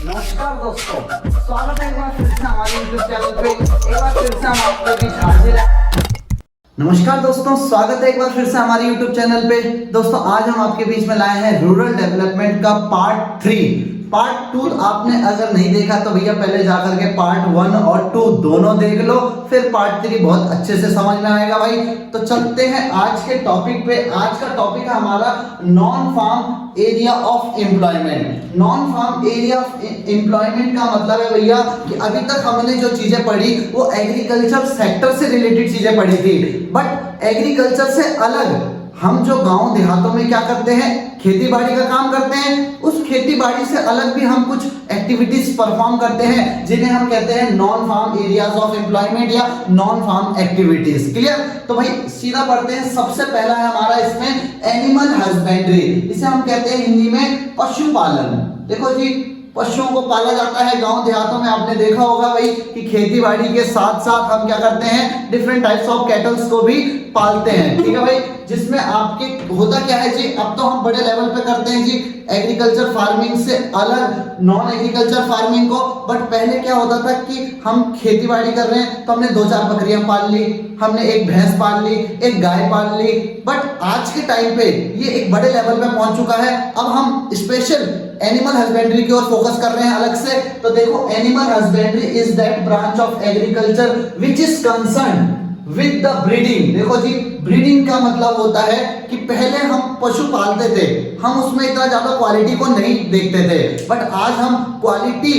नमस्कार दोस्तों, स्वागत है एक बार फिर से हमारे YouTube चैनल पे। एक बार फिर से हम आपके बीच हाजिर हैं। नमस्कार दोस्तों, स्वागत है एक बार फिर से हमारे YouTube चैनल पे। दोस्तों आज हम आपके बीच में लाए हैं रूरल डेवलपमेंट का पार्ट 3। पार्ट 2 आपने अगर नहीं देखा तो भैया पहले जाकर के पार्ट 1 और 2 दोनों देख लो, फिर पार्ट 3 बहुत अच्छे से समझ में आएगा भाई। तो चलते हैं आज के टॉपिक पे। आज का टॉपिक है हमारा non farm area of employment. Non farm area of employment का मतलब है भैया कि अभी तक हमने जो चीजें पढ़ी वो एग्रीकल्चर सेक्टर से रिलेटेड चीजें पढ़ी थी, बट एग्रीकल्चर से अलग हम जो गांव देहातों में क्या करते हैं, खेती बाड़ी का काम करते हैं। उस खेती बाड़ी से अलग भी हम कुछ एक्टिविटीज परफॉर्म करते हैं जिन्हें हम कहते हैं non farm areas of employment या नॉन फार्म एक्टिविटीज। क्लियर? तो भाई सीधा पढ़ते हैं। सबसे पहला है हमारा इसमें एनिमल हस्बेंड्री। इसे हम कहते हैं हिंदी में पशुपालन। देखो जी, पशुओं को पाला जाता है गांव देहातों में। आपने देखा होगा भाई कि खेती बाड़ी के साथ साथ हम क्या करते हैं, डिफरेंट टाइप्स ऑफ कैटल्स को भी पालते हैं। ठीक है भाई, जिसमें आपके होता क्या है जी, अब तो हम बड़े लेवल पे करते हैं जी एग्रीकल्चर फार्मिंग से अलग नॉन एग्रीकल्चर फार्मिंग को। बट पहले क्या होता था कि हम खेती बाड़ी कर रहे हैं तो हमने 2-4 बकरियां पाल ली, हमने एक भैंस पाल ली, एक गाय पाल ली। बट आज के टाइम पे ये एक बड़े लेवल पे पहुंच चुका है। अब हम स्पेशल एनिमल हस्बेंड्री की ओर फोकस कर रहे हैं अलग से। तो देखो, animal husbandry is that branch of agriculture which is concern with the breeding. देखो जी, ब्रीडिंग का मतलब होता है कि पहले हम पशु पालते थे, हम उसमें इतना ज्यादा क्वालिटी को नहीं देखते थे, बट आज हम क्वालिटी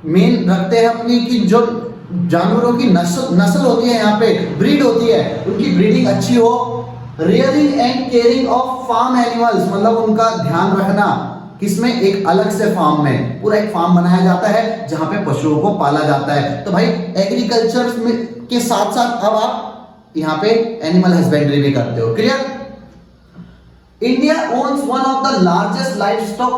मेन रखते हैं अपनी, कि जो जानवरों की नस्ल होती है, यहाँ पे ब्रीड होती है, उनकी ब्रीडिंग अच्छी हो। Rearing and caring of farm animals, मतलब उनका ध्यान रखना किसमें, एक अलग से फार्म में। पूरा एक फार्म बनाया जाता है जहां पे पशुओं को पाला जाता है। तो भाई एग्रीकल्चर में के साथ साथ अब आप यहां पे एनिमल हस्बेंड्री भी करते हो। Clear? India owns one of the largest livestock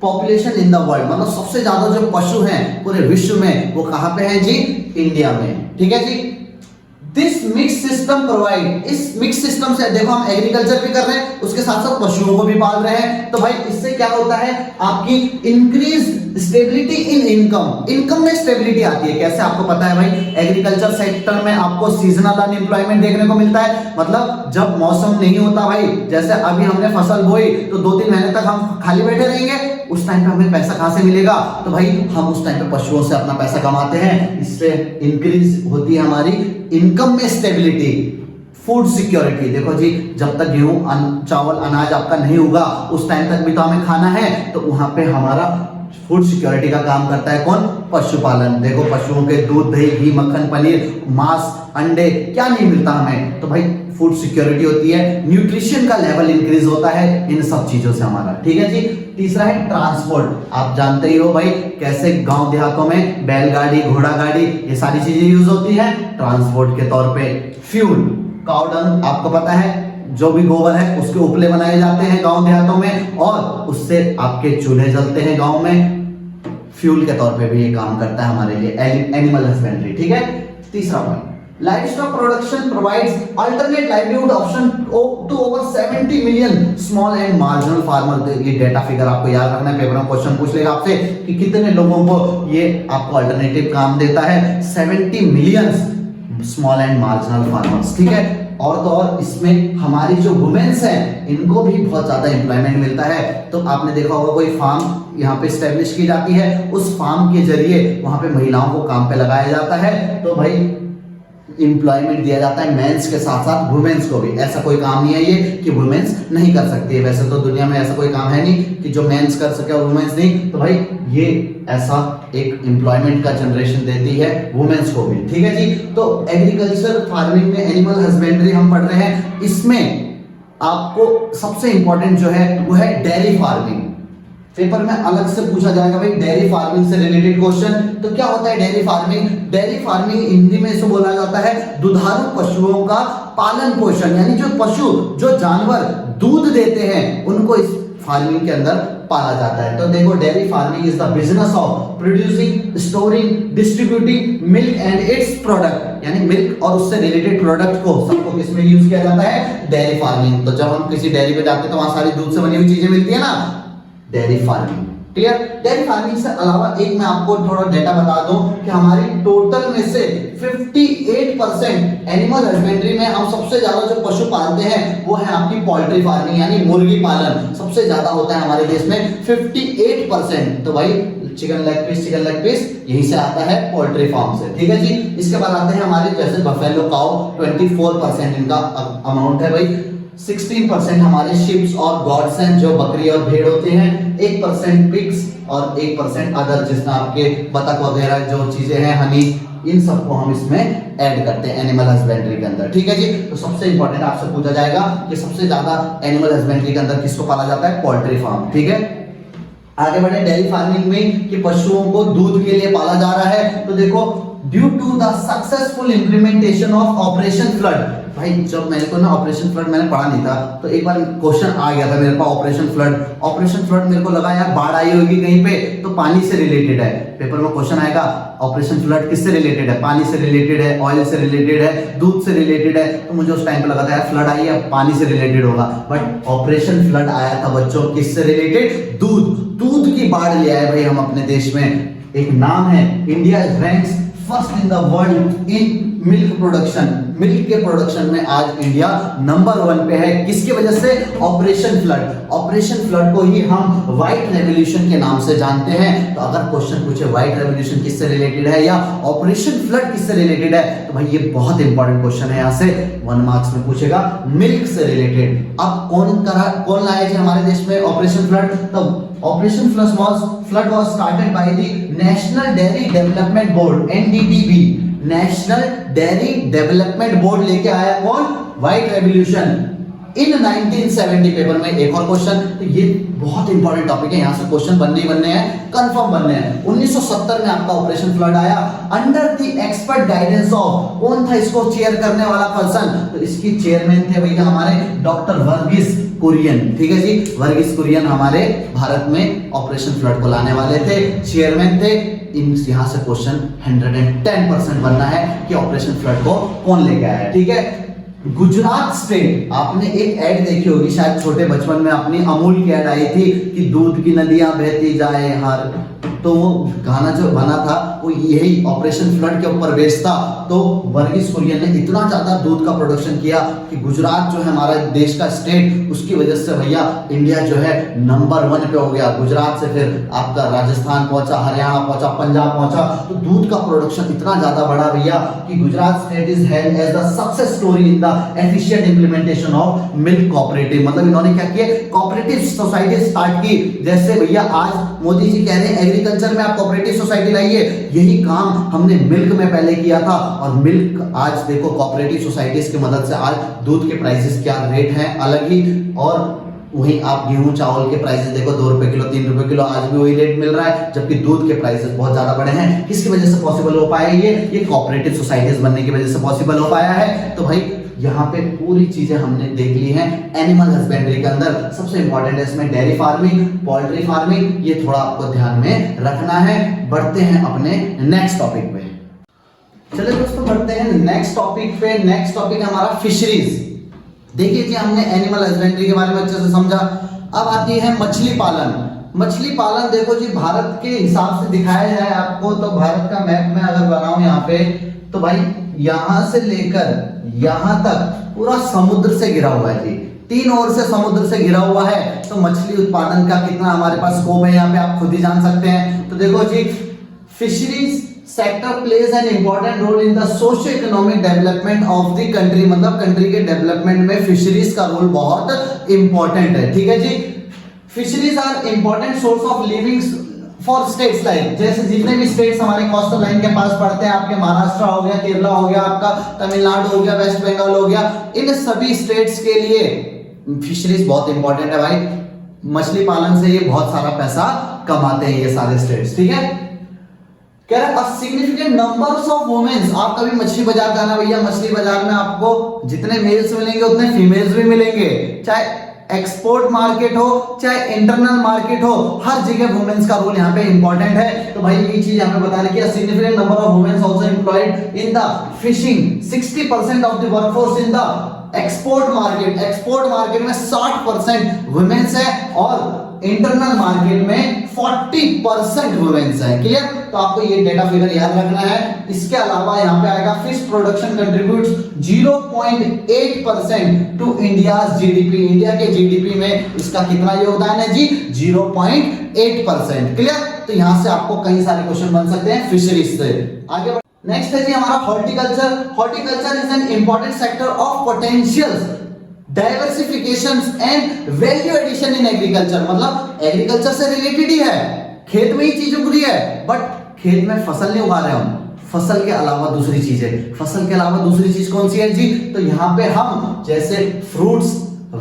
population in the world. मतलब सबसे ज्यादा जो पशु हैं पूरे विश्व में वो कहां पे हैं जी? इंडिया में। ठीक है जी। दिस मिक्स सिस्टम प्रोवाइड, इस मिक्स सिस्टम से देखो हम एग्रीकल्चर भी कर रहे हैं, उसके साथ साथ पशुओं को भी पाल रहे हैं। तो भाई इससे क्या होता है, आपकी increase stability in income. Income में स्टेबिलिटी आती है। कैसे? आपको पता है भाई, एग्रीकल्चर सेक्टर में आपको सीजनल अनएम्प्लॉयमेंट देखने को मिलता है। मतलब जब मौसम नहीं होता भाई, जैसे अभी हमने फसल बोई तो 2-3 महीने तक हम खाली बैठे रहेंगे, उस टाइम पे हमें पैसा कहां से मिलेगा? तो भाई हम उस टाइम पे पशुओं से अपना पैसा कमाते हैं। इससे इंक्रीज होती है हमारी इनकम में स्टेबिलिटी। फूड सिक्योरिटी, देखो जी, जब तक गेहूं चावल अनाज आपका नहीं होगा उस टाइम तक भी तो हमें खाना है। तो वहां पे हमारा फूड सिक्योरिटी का काम करता है कौन? पशुपालन। देखो पशुओं के दूध, दही, घी, मक्खन, पनीर, मांस, अंडे क्या नहीं मिलता हमें? तो भाई फूड सिक्योरिटी होती है। न्यूट्रिशन का लेवल इंक्रीज होता है इन सब चीजों से हमारा। ठीक है जी। तीसरा है ट्रांसपोर्ट। आप जानते ही हो भाई कैसे गांव देहातों में बैलगाड़ी, घोड़ा गाड़ी, ये सारी चीजें यूज होती है ट्रांसपोर्ट के तौर पे। फ्यूल, काउ डंग आपको पता है, जो भी गोबर है उसके उपले बनाए जाते हैं गांव देहातों में, और उससे आपके चूल्हे जलते हैं गांव में। फ्यूल के तौर पे भी ये काम करता है हमारे लिए एनिमल हस्बेंड्री। ठीक है। तीसरा point, livestock production provides alternate livelihood option to over 70 million small and marginal farmer. ये डेटा फिगर आपको याद रखना है, पेपर में क्वेश्चन पूछ लेगा आपसे कि कितने लोगों को ये आपको अल्टरनेटिव काम देता है। 70 million small and marginal farmers. ठीक है। और तो और इसमें हमारी जो वुमेन्स हैं इनको भी बहुत ज्यादा एम्प्लॉयमेंट मिलता है। तो आपने देखा होगा कोई फार्म यहाँ पे स्टैब्लिश की जाती है, उस फार्म के जरिए वहां पे महिलाओं को काम पे लगाया जाता है। तो भाई एम्प्लॉयमेंट दिया जाता है मेंस के साथ साथ वुमेन्स को भी। ऐसा कोई काम नहीं है ये कि वुमेन्स नहीं कर सकती है। वैसे तो दुनिया में ऐसा कोई काम है नहीं कि जो मेंस कर सके और वुमेन्स नहीं। तो भाई ये ऐसा एक एम्प्लॉयमेंट का जनरेशन देती है वुमेन्स को भी। ठीक है जी। तो एग्रीकल्चर फार्मिंग में एनिमल हस्बेंड्री हम पढ़ रहे हैं। इसमें आपको सबसे इंपॉर्टेंट जो है वो है डेयरी फार्मिंग। पेपर में अलग से पूछा जाएगा भाई डेयरी फार्मिंग से रिलेटेड क्वेश्चन। तो क्या होता है dairy farming? Dairy farming Hindi में इसे बोला जाता है दुधारू पशुओं का पालन पोषण। यानी जो पशु, जो जानवर दूध देते हैं उनको इस फार्मिंग के अंदर पाला जाता है। तो देखो, dairy farming is the business of producing, storing, distributing milk and it's product. यानी मिल्क और उससे रिलेटेड प्रोडक्ट को सबको किसमें यूज किया जाता है? Dairy farming. तो जब हम किसी डेयरी पे जाते हैं तो वहां सारी दूध से बनी हुई चीजें मिलती है ना, dairy farming. Clear. Dairy farming से अलावा एक मैं आपको थोड़ा डेटा बता दूं कि हमारी टोटल में से 58% एनिमल हस्बेंड्री में हम सबसे ज्यादा जो पशु पालते हैं वो है आपकी पोल्ट्री फार्मिंग यानी मुर्गी पालन सबसे ज्यादा होता है हमारे देश में 58%। तो भाई चिकन लेग पीस यहीं से आता है पोल्ट्री फार्म से, ठीक है जी। इसके बाद आते हैं हमारे जैसे बफेलो काउ 24% इनका अमाउंट है भाई। 16% हमारे शिप्स और गॉड्स हैं जो बकरी और भेड़ होते हैं। 1% पिग्स और 1% अदर जिसमें आपके बतख वगैरह जो चीजें हैं हनी, इन सबको हम इसमें ऐड करते हैं एनिमल हस्बेंड्री के अंदर, ठीक है जी। तो सबसे इंपॉर्टेंट आपसे पूछा जाएगा कि सबसे ज्यादा एनिमल हस्बेंड्री के अंदर किसको पाला जाता है? पोल्ट्री फार्म, ठीक है। आगे बढ़े डेयरी फार्मिंग में कि पशुओं को दूध के लिए पाला जा रहा है। तो देखो due to the successful implementation of operation flood, भाई जब मेरे को ना ऑपरेशन फ्लड मैंने पढ़ा नहीं था तो एक बार क्वेश्चन आ गया था मेरे पास ऑपरेशन फ्लड मेरे को लगा यार बाढ़ आई होगी कहीं पे तो पानी से रिलेटेड है। पेपर में क्वेश्चन आएगा ऑपरेशन फ्लड किससे रिलेटेड है? पानी से रिलेटेड है, ऑयल से रिलेटेड है, दूध से रिलेटेड है। तो मुझे उस टाइम पे लगा था यार फ्लड आई है पानी से रिलेटेड होगा, बट ऑपरेशन फ्लड आया था बच्चों किससे रिलेटेड? दूध की बाढ़ ले आए भाई हम अपने देश में। एक नाम है India ranks first in the world in milk production. Milk के प्रोडक्शन में आज इंडिया नंबर 1 पे है। किसकी वजह से? ऑपरेशन फ्लड को ही हम व्हाइट रेवोल्यूशन के नाम से जानते हैं। तो अगर क्वेश्चन पूछे व्हाइट रेवोल्यूशन किससे रिलेटेड है या ऑपरेशन फ्लड किससे रिलेटेड है तो भाई ये बहुत इंपॉर्टेंट क्वेश्चन है, यहाँ से 1 मार्क्स में पूछेगा मिल्क से रिलेटेड। अब कौन लाया जी हमारे देश में ऑपरेशन फ्लड? तब operation flood was started by the national dairy development board NDDB। National dairy development board लेके आया कौन? White revolution in 1970। पेपर में एक और क्वेश्चन, तो ये बहुत इंपॉर्टेंट टॉपिक है, यहाँ से क्वेश्चन बनने हैं, कंफर्म बनने हैं। 1970 में आपका ऑपरेशन फ्लड आया under the expert guidance of, कौन था इसको चेयर करने वाला पर्सन? तो इसकी चेयरमैन थे भैया हमारे डॉक्टर वर्गीस कुरियन, ठीक है जी। वर्गीस कुरियन हमारे भारत में ऑपरेशन फ्लड को लाने वाले थे, चेयरमैन थे। यहाँ से क्वेश्चन 110% बनना है कि ऑपरेशन फ्लड को कौन लेके आया, ठीक है। गुजरात स्टेट, आपने एक ऐड देखी होगी शायद छोटे बचपन में, अपनी अमूल की ऐड आई थी कि दूध की नदियां बहती जाए हर, तो वो गाना जो बना था वो यही ऑपरेशन फ्लड के ऊपर बेस्ड था। तो वर्गीस कुरियन ने इतना ज्यादा दूध का प्रोडक्शन किया कि गुजरात जो है हमारा देश का स्टेट, उसकी वजह से भैया इंडिया जो है नंबर 1 पे हो गया। गुजरात से फिर आपका राजस्थान पहुंचा, हरियाणा पहुंचा, पंजाब पहुंचा। तो दूध का प्रोडक्शन इतना ज्यादा बढ़ा भैया कि Gujarat state is held as the success story in the efficient implementation of milk cooperative. मतलब इन्होंने क्या किया? कोऑपरेटिव सोसाइटी स्टार्ट की। जैसे भैया आज मोदी जी कह रहे हैं एग्रीकल्चर में आप कोऑपरेटिव सोसाइटी लाइए, यही काम हमने मिल्क में पहले किया था। और मिल्क आज देखो कोऑपरेटिव सोसाइटीज की मदद से आज दूध के प्राइसेस क्या रेट हैं अलग ही, और वहीं आप गेहूं चावल के प्राइसेस देखो 2 रुपए किलो 3 रुपए किलो आज भी वही रेट मिल रहा है, जबकि दूध के प्राइसेस बहुत ज्यादा बढ़े हैं। किसकी वजह से पॉसिबल हो पाया? ये कोऑपरेटिव सोसाइटीज बनने की वजह से पॉसिबल हो पाया है। तो भाई यहाँ पे पूरी चीजें हमने देख ली हैं एनिमल हस्बेंड्री के अंदर। सबसे इंपॉर्टेंट है इसमें डेयरी फार्मिंग, पोल्ट्री फार्मिंग, ये थोड़ा आपको ध्यान में रखना है। बढ़ते हैं अपने नेक्स्ट टॉपिक पे। चलिए दोस्तों बढ़ते हैं नेक्स्ट टॉपिक पे। नेक्स्ट टॉपिक हमारा फिशरीज। देखिए जी हमने एनिमल हस्बेंड्री के बारे में अच्छे से समझा। अब आती है मछली पालन। मछली पालन देखो जी भारत के हिसाब से दिखाया जाए आपको, तो भारत का मैप में अगर बनाऊं यहाँ पे, तो भाई यहां से लेकर यहां तक पूरा समुद्र से घिरा हुआ है जी, 3 ओर से समुद्र से घिरा हुआ है। तो मछली उत्पादन का कितना हमारे पास स्कोप है यहाँ पे आप खुद ही जान सकते हैं। तो देखो जी fisheries sector plays an important role in the socio economic development of the country. मतलब कंट्री के डेवलपमेंट में फिशरीज का रोल बहुत इंपॉर्टेंट है, ठीक है जी। Fisheries are important source of living for states like, जैसे जितने भी स्टेट्स हमारे कोस्टल लाइन के पास पड़ते हैं, आपके महाराष्ट्र हो गया, केरला हो गया, आपका तमिलनाडु हो गया, वेस्ट बंगाल हो गया, इन सभी स्टेट्स के लिए फिशरीज बहुत इंपॉर्टेंट है भाई। मछली पालन से ये बहुत सारा पैसा कमाते हैं ये सारे स्टेट्स, ठीक है। कह रहा है सिग्निफिकेंट नंबर्स ऑफ वुमेन्स। आप कभी मछली बाजार जाना भैया, मछली बाजार में आपको जितने मेल्स मिलेंगे उतने फीमेल्स भी मिलेंगे, चाहे एक्सपोर्ट मार्केट हो चाहे इंटरनल मार्केट हो, हर जगह वुमेन्स का रोल यहाँ पे इंपॉर्टेंट है। तो भाई ये चीज यहाँ पे बताने की, significant number of womens also employed in the fishing, 60% of the workforce in the export market. Export market में 60% वुमेन्स है और इंटरनल मार्केट में 40% वुमेन्स है। क्लियर? तो आपको ये डेटा फिगर याद रखना है। इसके अलावा यहाँ पे आएगा fish production contributes 0.8% to India's GDP. India के जीडीपी में इसका कितना योगदान है जी? 0.8%। क्लियर? तो यहां से आपको कई सारे क्वेश्चन बन सकते हैं फिशरीज से। आगे नेक्स्ट है जी हमारा horticulture. Horticulture is an important sector of potential diversifications and value addition in agriculture. मतलब एग्रीकल्चर से रिलेटेड ही है, खेत में ही चीज उग रही है, बट खेत में फसल नहीं उगा रहे हम, फसल के अलावा दूसरी चीज है। फसल के अलावा दूसरी चीज कौन सी है जी? तो यहाँ पे हम जैसे फ्रूट्स,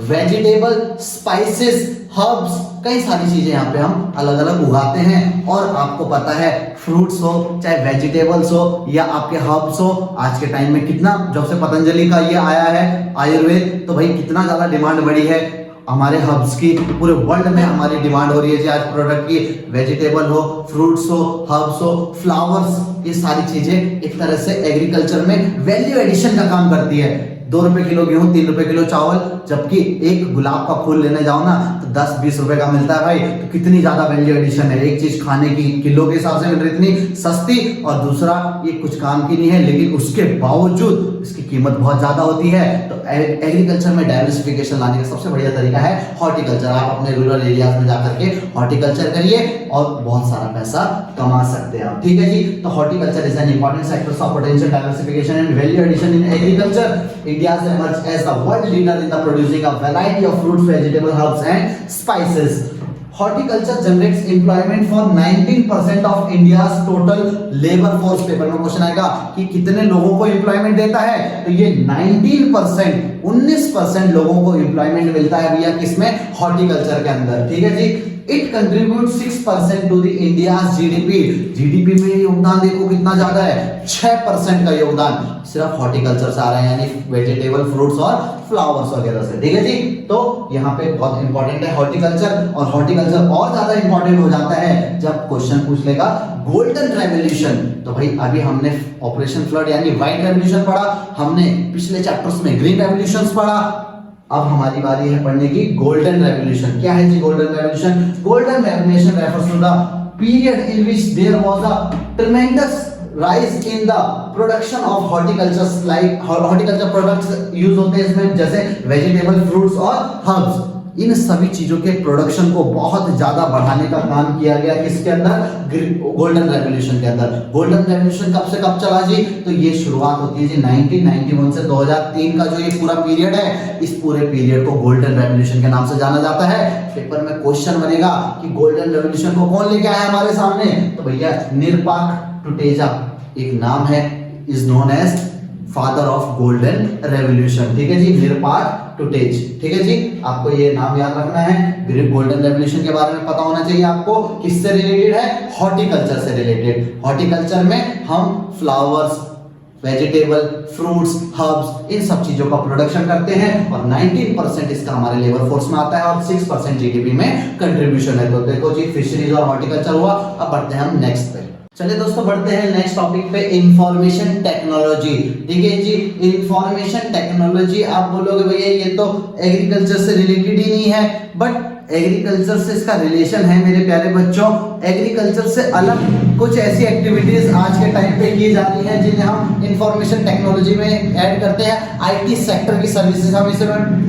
वेजिटेबल, स्पाइसेस, हर्ब्स, कई सारी चीजें यहाँ पे हम अलग अलग उगाते हैं। और आपको पता है फ्रूट्स हो चाहे वेजिटेबल्स हो या आपके हर्ब्स हो, आज के टाइम में कितना, जब से पतंजलि का ये आया है आयुर्वेद, तो भाई कितना ज्यादा डिमांड बढ़ी है हमारे हर्ब्स की। पूरे वर्ल्ड में हमारी डिमांड हो रही है जी आज प्रोडक्ट की। वेजिटेबल हो, फ्रूट्स हो, हर्ब्स हो, फ्लावर्स, ये सारी चीजें एक तरह से एग्रीकल्चर में वैल्यू एडिशन का काम करती है। 2 रुपए किलो गेहूं, 3 रुपए किलो चावल, जबकि एक गुलाब का फूल लेने जाओ ना तो 10-20 रुपए का मिलता है भाई। तो कितनी ज्यादा वैल्यू एडिशन है। एक चीज खाने की किलो के हिसाब से मिल रही इतनी सस्ती, और दूसरा ये कुछ काम की नहीं है लेकिन उसके बावजूद इसकी कीमत बहुत ज्यादा होती है। तो एग्रीकल्चर में डाइवर्सिफिकेशन लाने का सबसे बढ़िया तरीका है हॉर्टिकल्चर। आप अपने रूरल एरियाज में जाकर के हॉर्टिकल्चर करिए और बहुत सारा पैसा कमा सकते हैं आप। ठीक है जी? तो horticulture is an important sector of potential diversification and value addition in agriculture. India has emerged as the world leader in the producing a variety of fruits, vegetables, herbs and spices. Horticulture generates employment for 19% of India's total labor force। Paper में question आएगा कि कितने लोगों को employment देता है, तो ये 19% लोगों को एम्प्लॉयमेंट मिलता है भैया किसमें? हॉर्टिकल्चर के अंदर। ठीक है जी? It contributes 6% to the India's GDP। GDP में योगदान देखो कितना ज्यादा है, 6% का योगदान सिर्फ हॉर्टिकल्चर से आ रहा है, यानी वेजिटेबल, फ्रूट्स और फ्लावर्स वगैरह से। ठीक है जी? तो यहाँ पे बहुत इंपॉर्टेंट है हॉर्टिकल्चर। और हॉर्टिकल्चर और ज्यादा इंपॉर्टेंट हो जाता है जब क्वेश्चन पूछ लेगा गोल्डन रेवोल्यूशन। तो भाई अभी हमने ऑपरेशन फ्लड यानी व्हाइट रेवोल्यूशन पढ़ा, हमने पिछले चैप्टर्स में ग्रीन रेवोल्यूशन पढ़ा, अब हमारी बारी है पढ़ने की गोल्डन रेवोल्यूशन। क्या है जी golden revolution? Golden revolution refers to the period in which there was a tremendous rise in the production of horticulture, like horticulture products use होते हैं इसमें, जैसे वेजिटेबल, फ्रूट्स और हर्ब्स। इन सभी चीजों के प्रोडक्शन को बहुत ज्यादा बढ़ाने का काम किया गया किसके अंदर? गोल्डन रेवोल्यूशन के अंदर। गोल्डन रेवोल्यूशन कब से कब चला जी? तो ये शुरुआत होती है जी 1991 से 2003 का जो ये पूरा पीरियड है, इस पूरे पीरियड को गोल्डन रेवोल्यूशन के नाम से जाना जाता है। पेपर में क्वेश्चन बनेगा कि गोल्डन रेवोल्यूशन को कौन लेके आया हमारे सामने? तो भैया निरपाक टुटेजा एक नाम है, is known as father of golden revolution. ठीक है जी? निरपाक टुटेज। ठीक है जी? आपको ये नाम याद रखना है। ग्रीक गोल्डन रेवोल्यूशन के बारे में पता होना चाहिए आपको। किससे रिलेटेड है? हॉर्टिकल्चर से रिलेटेड। हॉर्टिकल्चर में हम फ्लावर्स, वेजिटेबल, फ्रूट्स, हर्ब्स, इन सब चीजों का प्रोडक्शन करते हैं और 19% इसका हमारे लेबर फोर्स में आता है और 6% जीडीपी में कंट्रीब्यूशन है। तो देखो जी फिशरीज और हॉर्टिकल्चर हुआ। अब बढ़ते हैं हम नेक्स्ट पे। चलिए दोस्तों बढ़ते हैं नेक्स्ट टॉपिक पे, इंफॉर्मेशन टेक्नोलॉजी। ठीक है जी? इंफॉर्मेशन टेक्नोलॉजी आप बोलोगे भैया ये तो एग्रीकल्चर से रिलेटेड ही नहीं है, बट एग्रीकल्चर से इसका रिलेशन है मेरे प्यारे बच्चों। एग्रीकल्चर से अलग कुछ ऐसी एक्टिविटीज आज के टाइम पे की जा रही हैं जिन्हें हम इंफॉर्मेशन टेक्नोलॉजी में ऐड करते हैं। आईटी सेक्टर की सर्विसेज हम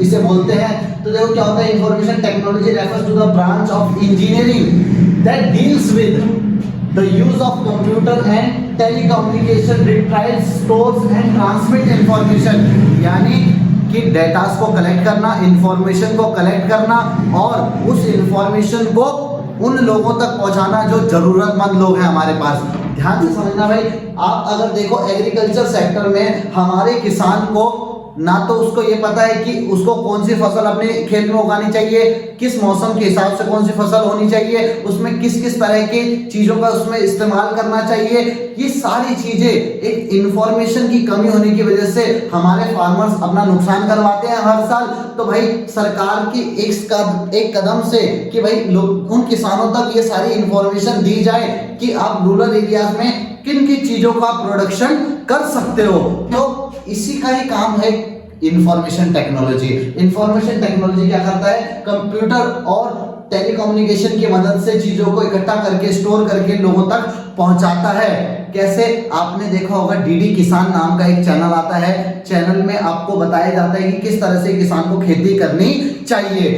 इसे बोलते हैं। तो देखो क्या होता है, information technology refers to the branch of engineering that deals with the use of computer and telecommunication retrieves, stores and transmit information। यानी कि डेटास को कलेक्ट करना, इंफॉर्मेशन को कलेक्ट करना और उस इंफॉर्मेशन को उन लोगों तक पहुंचाना जो जरूरतमंद लोग हैं हमारे पास। ध्यान से समझना भाई, आप अगर देखो एग्रीकल्चर सेक्टर में हमारे किसान को ना तो उसको ये पता है कि उसको कौन सी फसल अपने खेत में उगानी चाहिए, किस मौसम के हिसाब से कौन सी फसल होनी चाहिए, उसमें किस किस तरह की चीजों का उसमें इस्तेमाल करना चाहिए। ये सारी चीजें एक इंफॉर्मेशन की कमी होने की वजह से हमारे फार्मर्स अपना नुकसान करवाते हैं हर साल। तो भाई सरकार की एक कदम से कि भाई लोग उन किसानों तक ये सारी इंफॉर्मेशन दी जाए कि आप रूरल एरियाज में किन किन चीजों का प्रोडक्शन कर सकते हो। तो इसी का ही काम है इंफॉर्मेशन टेक्नोलॉजी। इंफॉर्मेशन टेक्नोलॉजी क्या करता है? कंप्यूटर और टेलीकम्युनिकेशन की मदद से चीजों को इकट्ठा करके स्टोर करके लोगों तक पहुंचाता है। कैसे? आपने देखा होगा डीडी किसान नाम का एक चैनल आता है, चैनल में आपको बताया जाता है कि किस तरह से किसान को खेती करनी चाहिए।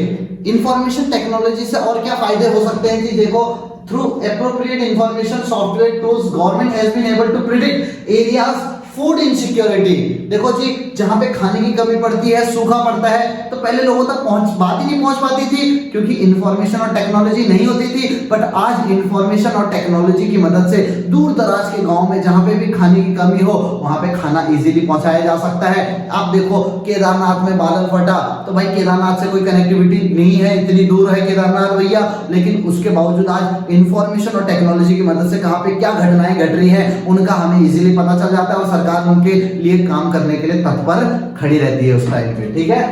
इंफॉर्मेशन टेक्नोलॉजी से और क्या फायदे हो सकते हैं जी? देखो, through appropriate information software tools government has been able to predict areas food insecurity. देखो जी, जहां पे खाने की कमी पड़ती है, सूखा पड़ता है, तो पहले लोगों तक बात ही नहीं पहुंच पाती थी क्योंकि इंफॉर्मेशन और टेक्नोलॉजी नहीं होती थी। बट आज इंफॉर्मेशन और टेक्नोलॉजी की मदद से दूर दराज के गांव में जहां पे भी खाने की कमी हो वहां पे खाना इजीली पहुंचाया जा सकता है। आप देखो, केदारनाथ में बादल फटा, तो भाई केदारनाथ से कोई कनेक्टिविटी नहीं है, इतनी दूर है केदारनाथ भैया, लेकिन उसके बावजूद आज इंफॉर्मेशन और टेक्नोलॉजी की मदद से कहां पे क्या घटनाएं घट रही है उनका हमें इजीली पता चल जाता है और सरकार उनके लिए काम करने के लिए तत्पर खड़ी रहती है उस टाइम पे। ठीक है,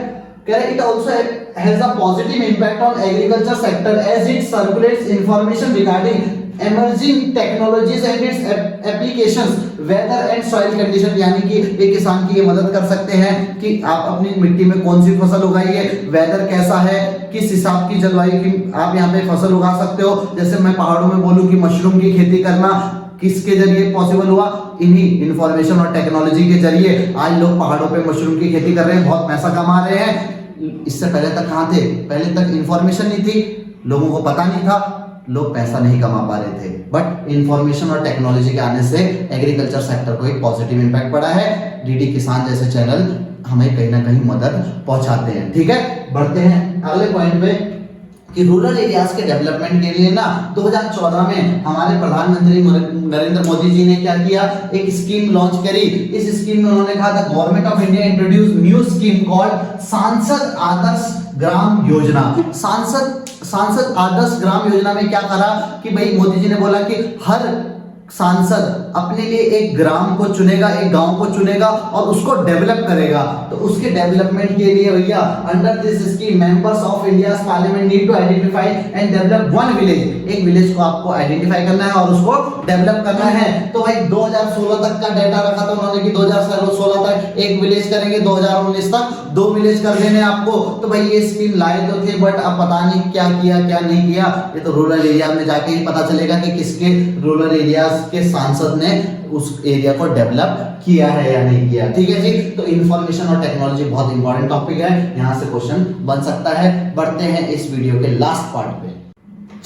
कह रहे it also has a positive impact on agriculture sector as it circulates information regarding emerging technologies and its applications, weather and soil condition। यानी कि एक किसान की ये मदद कर सकते हैं कि आप अपनी मिट्टी में कौन सी फसल उगाइए, वेदर कैसा है, किस हिसाब की जलवायु की आप यहाँ पे फसल उगा सकते हो। जैसे मैं पहाड़ों में बोलूं कि मशरूम की खेती करना किसके जरिए पॉसिबल हुआ? इन्हीं इंफॉर्मेशन और टेक्नोलॉजी के जरिए आज लोग पहाड़ों पे मशरूम की खेती कर रहे हैं, बहुत पैसा कमा रहे हैं। इससे पहले तक कहाँ थे? पहले तक इंफॉर्मेशन नहीं थी, लोगों को पता नहीं था, लोग पैसा नहीं कमा पा रहे थे। बट इंफॉर्मेशन और टेक्नोलॉजी के आने से एग्रीकल्चर सेक्टर को एक पॉजिटिव इंपैक्ट पड़ा है। डीडी किसान जैसे चैनल हमें कहीं ना कहीं मदद पहुंचाते हैं। ठीक है, बढ़ते हैं अगले पॉइंट पे कि रूरल एरियाज के डेवलपमेंट के लिए ना 2014 में हमारे प्रधानमंत्री नरेंद्र मोदी जी ने क्या किया? एक स्कीम लॉन्च करी। इस स्कीम में उन्होंने कहा था government of India introduce new scheme called सांसद आदर्श ग्राम योजना। सांसद आदर्श ग्राम योजना में क्या करा कि भाई मोदी जी ने बोला कि हर सांसद अपने लिए एक ग्राम को चुनेगा, एक गांव को चुनेगा और उसको डेवलप करेगा। तो उसके डेवलपमेंट के लिए भैया under this scheme members of India parliament need to identify and develop one village. एक विलेज को आपको आइडेंटिफाई करना है और उसको डेवलप करना है। तो भाई 2016 तक का डेटा रखा था उन्होंने कि 2016 तक एक विलेज करेंगे, 2019 तक 2 विलेज कर देने आपको। तो भाई ये स्कीम लाए तो थे, बट अब पता नहीं क्या किया क्या नहीं किया। ये तो रूरल एरिया में जाके ही पता चलेगा कि किसके रूरल एरियाज के सांसद ने उस एरिया को डेवलप किया है या नहीं किया। ठीक है जी, तो इंफॉर्मेशन और टेक्नोलॉजी बहुत इंपॉर्टेंट टॉपिक है, यहां से क्वेश्चन बन सकता है। बढ़ते हैं इस वीडियो के लास्ट पार्ट पे।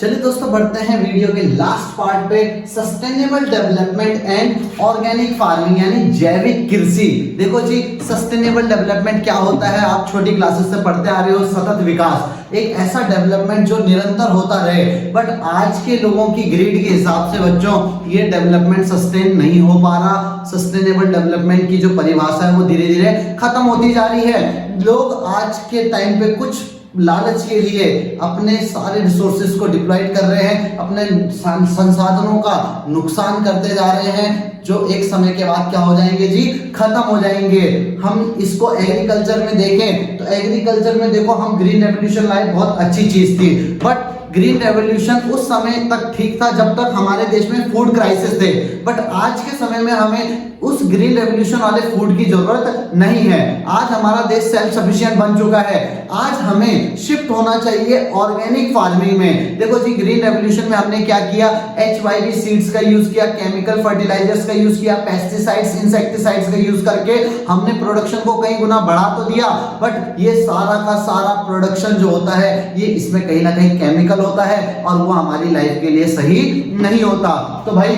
चलिए दोस्तों, बढ़ते हैं वीडियो के लास्ट पार्ट पे, sustainable development and organic farming यानी जैविक कृषि। देखो जी, सस्टेनेबल डेवलपमेंट क्या होता है? आप छोटी क्लासेस से पढ़ते आ रहे हो, सतत विकास, एक ऐसा डेवलपमेंट जो निरंतर होता रहे। बट आज के लोगों की ग्रिड के हिसाब से बच्चों ये डेवलपमेंट सस्टेन नहीं हो पा रहा। सस्टेनेबल डेवलपमेंट की जो परिभाषा है वो धीरे धीरे खत्म होती जा रही है। लोग आज के टाइम पे कुछ लालच के लिए अपने सारे रिसोर्सेज को डिप्लॉयड कर रहे हैं, अपने संसाधनों का नुकसान करते जा रहे हैं, जो एक समय के बाद क्या हो जाएंगे जी? खत्म हो जाएंगे। हम इसको एग्रीकल्चर में देखें तो एग्रीकल्चर में देखो, हम ग्रीन रेवोल्यूशन लाए, बहुत अच्छी चीज थी। बट ग्रीन रेवोल्यूशन उस समय तक ठीक था जब तक हमारे देश में फूड क्राइसिस थे। बट आज के समय में हमें उस ग्रीन रेवोल्यूशन वाले फूड की जरूरत नहीं है। आज हमारा देश सेल्फ सफिशिएंट बन चुका है। आज हमें शिफ्ट होना चाहिए ऑर्गेनिक फार्मिंग में। देखो जी, ग्रीन रेवोल्यूशन में हमने क्या किया? HYV सीड्स का यूज किया, केमिकल फर्टिलाइजर्स का यूज किया, पेस्टिसाइड्स, इंसेक्टिसाइड्स का यूज करके हमने प्रोडक्शन को कई गुना बढ़ा तो दिया। बट ये सारा का सारा प्रोडक्शन जो होता है ये इसमें कहीं ना कहीं केमिकल होता है और वो हमारी लाइफ के लिए सही नहीं होता। तो भाई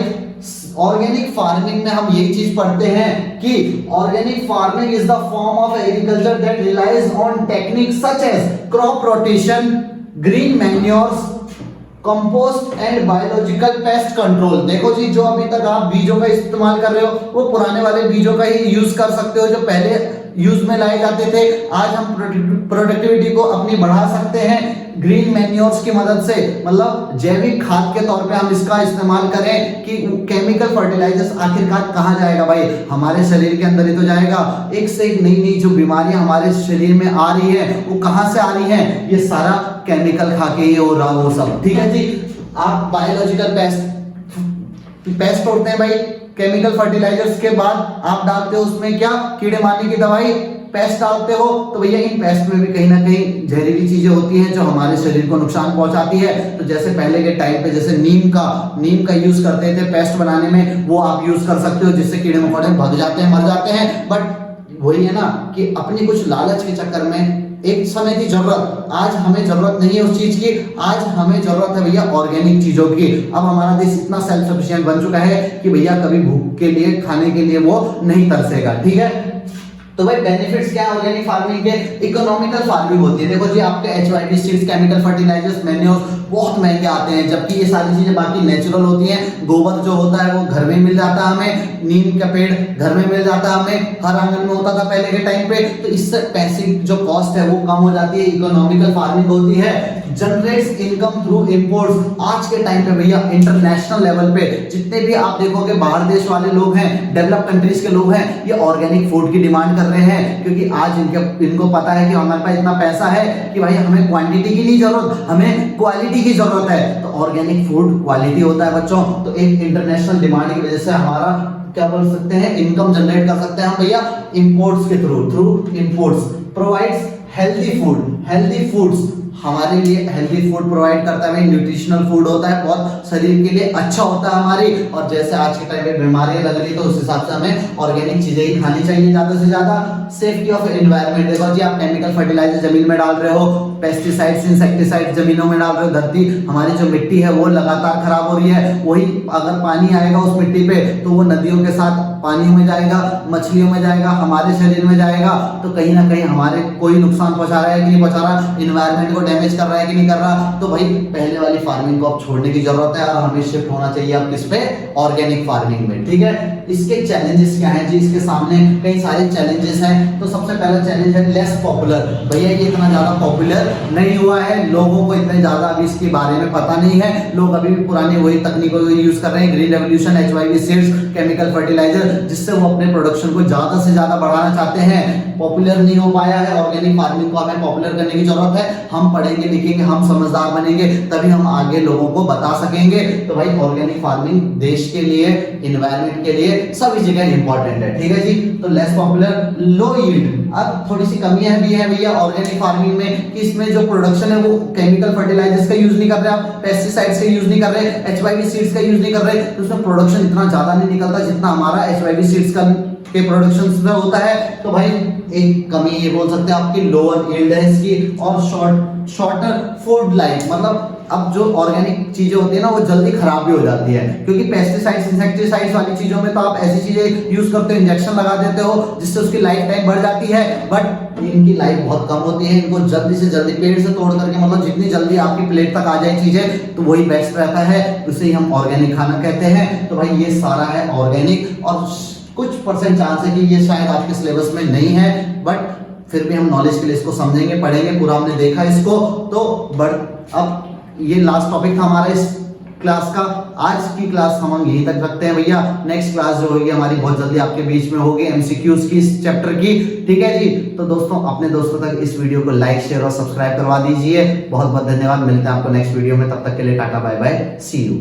ऑर्गेनिक फार्मिंग में हम यही चीज पढ़ते हैं कि organic farming is the form of agriculture that relies on technique such as crop rotation, green manures, compost and biological pest control. देखो जी, जो अभी तक आप बीजों का इस्तेमाल कर रहे हो वो पुराने वाले बीजों का ही यूज कर सकते हो जो पहले यूज में लाए जाते थे। आज हम प्रोडक्टिविटी को अपनी बढ़ा सकते हैं ग्रीन मैन्योर्स की मदद से, मतलब जैविक खाद के तौर पे हम इसका इस्तेमाल करें। कि केमिकल फर्टिलाइजर्स आखिरकार कहाँ जाएगा भाई? हमारे शरीर के अंदर ही तो जाएगा। एक से एक नई नई जो बीमारियां हमारे शरीर में आ रही है वो कहाँ से आ रही है? ये सारा केमिकल खा के ही हो रहा वो सब। ठीक है जी, आप बायोलॉजिकल पेस्ट होते हैं भाई, केमिकल फर्टिलाइजर्स के बाद आप डालते हो उसमें क्या? कीड़े मारने की दवाई, पेस्ट डालते हो तो भैया इन पेस्ट में भी कहीं ना कहीं जहरीली चीजें होती हैं जो हमारे शरीर को नुकसान पहुंचाती है। तो जैसे पहले के टाइम पे जैसे नीम का यूज करते थे पेस्ट बनाने में, वो आप यूज कर सकते हो, जिससे कीड़े मकोड़े भाग जाते हैं, मर जाते हैं। बट वही है ना कि अपनी कुछ लालच के चक्कर में एक समय की जरूरत, आज हमें जरूरत नहीं है उस चीज की, आज हमें जरूरत है भैया ऑर्गेनिक चीजों की। अब हमारा देश इतना सेल्फ सफिशिएंट बन चुका है कि भैया कभी भूख के लिए, खाने के लिए वो नहीं तरसेगा। ठीक है, तो भाई बेनिफिट्स क्या है ऑर्गेनिक फार्मिंग के? इकोनॉमिकल फार्मिंग होती है। देखो जी, आपके HYV seeds, chemical fertilizers, manure बहुत महंगे आते हैं, जबकि ये सारी चीजें बाकी नेचुरल होती हैं। गोबर जो होता है वो घर में मिल जाता है हमें, नीम का पेड़ घर में मिल जाता है हमें, हर आंगन में होता था पहले के टाइम पे। तो इससे पैसे जो कॉस्ट है वो कम हो जाती है, इकोनॉमिकल फार्मिंग होती है। Generates income through imports. आज के टाइम पे भैया इंटरनेशनल लेवल पे जितने भी आप देखोगे बाहर देश वाले लोग हैं, डेवलप कंट्रीज के लोग हैं, ये ऑर्गेनिक फूड की डिमांड कर रहे हैं, क्योंकि आज इनको पता है कि हमारे पास इतना पैसा है कि भाई हमें क्वांटिटी की नहीं जरूरत, हमें क्वालिटी की जरूरत है। तो ऑर्गेनिक फूड क्वालिटी होता है बच्चों। तो एक इंटरनेशनल डिमांड की वजह से हमारा क्या बोल सकते हैं, इनकम जनरेट कर सकते हैं हम भैया इंपोर्ट्स के through imports. Provides healthy foods हमारे लिए हेल्दी फूड प्रोवाइड करता है, न्यूट्रिशनल फूड होता है, बहुत शरीर के लिए अच्छा होता है हमारी। और जैसे आज के टाइम में बीमारियां लग रही तो उस हिसाब से हमें ऑर्गेनिक चीजें ही खानी चाहिए ज्यादा से ज्यादा। सेफ्टी ऑफ एनवायरनमेंट, देखो जी आप केमिकल फर्टिलाइजर जमीन में डाल रहे हो, पेस्टिसाइड्स इंसेक्टिसाइड्स जमीनों में डाल रहे हो, धरती हमारी जो मिट्टी है वो लगातार खराब हो रही है। वही अगर पानी आएगा उस मिट्टी पे तो वो नदियों के साथ पानी में जाएगा, मछलियों में जाएगा, हमारे शरीर में जाएगा। तो कहीं ना कहीं हमारे कोई नुकसान पहुंचा रहा है कि नहीं पहुंचा रहा, इन्वायरमेंट को डैमेज कर रहा है कि नहीं कर रहा। तो भाई पहले वाली फार्मिंग को अब छोड़ने की जरूरत है और हमें शिफ्ट होना चाहिए अब किस पे, ऑर्गेनिक फार्मिंग में। ठीक है, इसके चैलेंजेस क्या हैं जी? इसके सामने कई सारे चैलेंजेस हैं। तो सबसे पहला चैलेंज है लेस पॉपुलर। भैया ये इतना ज्यादा पॉपुलर नहीं हुआ है, लोगों को इतने ज्यादा अभी इसके बारे में पता नहीं है। लोग अभी भी पुरानी वही तकनीकों को यूज कर रहे हैं, green revolution, HYV seeds, chemical fertilizer, जिससे वो अपने प्रोडक्शन को ज्यादा से ज्यादा बढ़ाना चाहते हैं। पॉपुलर नहीं हो पाया है ऑर्गेनिक फार्मिंग को, हमें पॉपुलर करने की जरूरत है। हम पढ़ेंगे लिखेंगे, हम समझदार बनेंगे, तभी हम आगे लोगों को बता सकेंगे। तो भाई ऑर्गेनिक फार्मिंग देश के लिए, इन्वायरमेंट के लिए, सभी जगह इंपॉर्टेंट है। ठीक है जी, तो लेस पॉपुलर, लो यील्ड। अब थोड़ी सी कमियां भी है भैया ऑर्गेनिक फार्मिंग में कि इसमें जो प्रोडक्शन है वो केमिकल फर्टिलाइजर्स का यूज नहीं कर रहे, आप पेस्टिसाइड्स का यूज नहीं कर रहे, HYV सीड्स का यूज नहीं कर रहे, तो उसमें प्रोडक्शन इतना ज्यादा नहीं निकलता जितना हमारा HYV सीड्स का के प्रोडक्शन में होता है। तो भाई एक कमी ये बोल सकते हैं आपकी लोअर यील्ड है इसकी, और शॉर्टर फूड लाइफ। मतलब अब जो ऑर्गेनिक चीजें होती है ना वो जल्दी खराब भी हो जाती है, क्योंकि पेस्टिसाइड्स इंसेक्टिसाइड्स वाली चीजों में तो आप ऐसी चीजें यूज करते हो, इंजेक्शन लगा देते हो, जिससे उसकी लाइफ टाइम बढ़ जाती है। बट इनकी लाइफ बहुत कम होती है, इनको जल्दी से जल्दी पेड़ से तोड़ करके, मतलब जितनी जल्दी आपकी प्लेट तक आ जाए चीजें तो वही बेस्ट रहता है, उसे ही हम ऑर्गेनिक खाना कहते हैं। तो भाई ये सारा है ऑर्गेनिक, और कुछ परसेंट चांस है कि ये शायद आपके सिलेबस में नहीं है, बट फिर भी हम नॉलेज के लिए इसको समझेंगे, पढ़ेंगे, पूरा हमने देखा इसको। तो अब ये लास्ट टॉपिक था हमारा इस क्लास का। आज की क्लास हम यहीं तक रखते हैं भैया। नेक्स्ट क्लास जो होगी हमारी बहुत जल्दी आपके बीच में होगी, MCQs की, इस चैप्टर की। ठीक है जी, तो दोस्तों अपने दोस्तों तक इस वीडियो को लाइक, शेयर और सब्सक्राइब करवा दीजिए। बहुत बहुत धन्यवाद, मिलते हैं आपको नेक्स्ट वीडियो में, तब तक के लिए tata bye bye, see you.